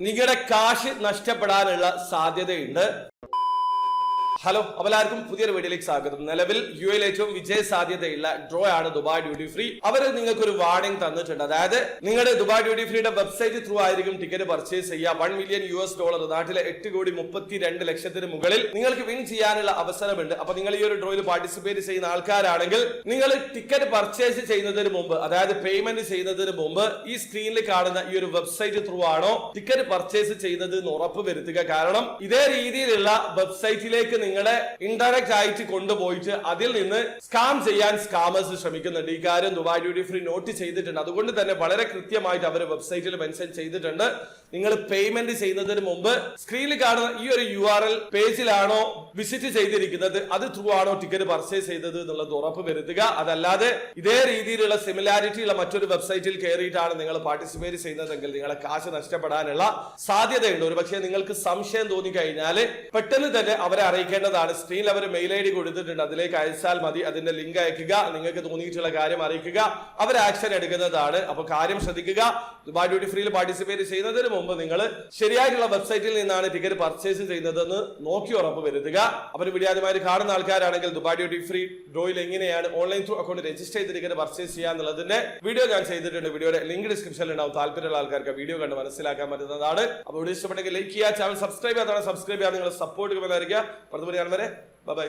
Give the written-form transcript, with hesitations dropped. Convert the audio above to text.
നിങ്ങളുടെ കാശ് നഷ്ടപ്പെടാനുള്ള സാധ്യതയുണ്ട്. ഹലോ, എല്ലാവർക്കും പുതിയൊരു വീഡിയോയിലേക്ക് സ്വാഗതം. നിലവിൽ യു എയിൽ ഏറ്റവും വിജയ സാധ്യതയുള്ള ഡ്രോ ആണ് ദുബായ് ഡ്യൂട്ടി ഫ്രീ. അവർ നിങ്ങൾക്ക് ഒരു വാർണിംഗ് തന്നിട്ടുണ്ട്. അതായത് നിങ്ങളുടെ ദുബായ് ഡ്യൂട്ടി ഫ്രീയുടെ വെബ്സൈറ്റ് ത്രൂ ആയിരിക്കും ടിക്കറ്റ് പർച്ചേസ് ചെയ്യുക. $1 മില്യൺ നാട്ടിലെ 8,32,00,000 മുകളിൽ നിങ്ങൾക്ക് വിൻ ചെയ്യാനുള്ള അവസരമുണ്ട്. അപ്പൊ നിങ്ങൾ ഈ ഒരു ഡ്രോയിൽ പാർട്ടിസിപ്പേറ്റ് ചെയ്യുന്ന ആൾക്കാരാണെങ്കിൽ നിങ്ങൾ ടിക്കറ്റ് പർച്ചേസ് ചെയ്യുന്നതിന് മുമ്പ്, അതായത് പേയ്മെന്റ് ചെയ്യുന്നതിന് മുമ്പ് ഈ സ്ക്രീനിൽ കാണുന്ന ഈ ഒരു വെബ്സൈറ്റ് ത്രൂ ആണോ ടിക്കറ്റ് പർച്ചേസ് ചെയ്യുന്നത് എന്ന് ഉറപ്പ് വരുത്തുക. കാരണം ഇതേ രീതിയിലുള്ള വെബ്സൈറ്റിലേക്ക് നിങ്ങളെ ഇൻഡയറക്റ്റ് ആയിട്ട് കൊണ്ടുപോയിട്ട് അതിൽ നിന്ന് സ്കാം ചെയ്യാൻ സ്കാമേഴ്സ് ശ്രമിക്കുന്നുണ്ട്. ഈ കാര്യം ദുബായ് ഡ്യൂട്ടി ഫ്രീ നോട്ട് ചെയ്തിട്ടുണ്ട്. അതുകൊണ്ട് തന്നെ വളരെ കൃത്യമായിട്ട് അവർ വെബ്സൈറ്റിൽ മെൻഷൻ ചെയ്തിട്ടുണ്ട്. നിങ്ങൾ പേയ്മെന്റ് ചെയ്യുന്നതിന് മുമ്പ് സ്ക്രീനിൽ കാണുന്ന ഈ ഒരു URL പേജിലാണോ വിസിറ്റ് ചെയ്തിരിക്കുന്നത്, അത് ത്രൂ ആണോ ടിക്കറ്റ് പർച്ചേസ് ചെയ്തത് എന്നുള്ളത് ഉറപ്പ് വരുത്തുക. അതല്ലാതെ ഇതേ രീതിയിലുള്ള സിമിലാരിറ്റി ഉള്ള മറ്റൊരു വെബ്സൈറ്റിൽ കയറിയിട്ടാണ് നിങ്ങൾ പാർട്ടിസിപ്പേറ്റ് ചെയ്യുന്നതെങ്കിൽ നിങ്ങളെ കാശ് നഷ്ടപ്പെടാനുള്ള സാധ്യതയുണ്ട്. ഒരു പക്ഷേ നിങ്ങൾക്ക് സംശയം തോന്നിക്കഴിഞ്ഞാൽ പെട്ടെന്ന് തന്നെ അവരെ അറിയിക്കേണ്ടതാണ്. സ്ക്രീനിൽ അവർ മെയിൽ ID കൊടുത്തിട്ടുണ്ട്, അതിലേക്ക് അയച്ചാൽ മതി. അതിന്റെ ലിങ്ക് അയക്കുക, നിങ്ങൾക്ക് തോന്നിയിട്ടുള്ള കാര്യം അറിയിക്കുക, അവർ ആക്ഷൻ എടുക്കുന്നതാണ്. അപ്പൊ കാര്യം ശ്രദ്ധിക്കുക. ദുബായ് ഡ്യൂട്ടി ഫ്രീയിൽ പാർട്ടിസിപ്പേറ്റ് ചെയ്യുന്നതിന് മുമ്പ് നിങ്ങൾ ശരിയായിട്ടുള്ള വെബ്സൈറ്റിൽ നിന്നാണ് ടിക്കറ്റ് പർച്ചേസ് ചെയ്യുന്നതെന്ന് നോക്കി ഉറപ്പ് വരുത്തുക. അവർ വീഡിയോ ആദ്യമായി കാണുന്ന ആൾക്കാരാണെങ്കിൽ ദുബായ് ഡ്യൂട്ടി ഫ്രീ ഡ്രോയിൽ എങ്ങനെയാണ് ഓൺലൈൻ ത്രൂ അക്കൗണ്ട് രജിസ്റ്റർ ചെയ്ത് ടിക്കറ്റ് പർച്ചേസ് ചെയ്യാന്നുള്ളതിന്റെ വീഡിയോ ഞാൻ ചെയ്തിട്ടുണ്ട്. വീഡിയോയുടെ ലിങ്ക് ഡിസ്ക്രിപ്ഷനിൽ ഉണ്ടാവും. താല്പര്യമുള്ള ആൾക്കാർക്ക് വീഡിയോ കണ്ട് മനസ്സിലാക്കാൻ പറ്റുന്നതാണ്. അപ്പോൾ വീഡിയോ ഇഷ്ടപ്പെട്ടെങ്കിൽ ലൈക്ക് ചെയ്യുക, ചാനൽ സബ്സ്ക്രൈബ് ചെയ്യാതാണ് സബ്സ്ക്രൈബ് ചെയ്യാൻ നിങ്ങൾ സപ്പോർട്ട് ചെയ്യുന്നതായിരിക്കും. അടുത്ത വീഡിയോ കാണും വരെ ബൈ.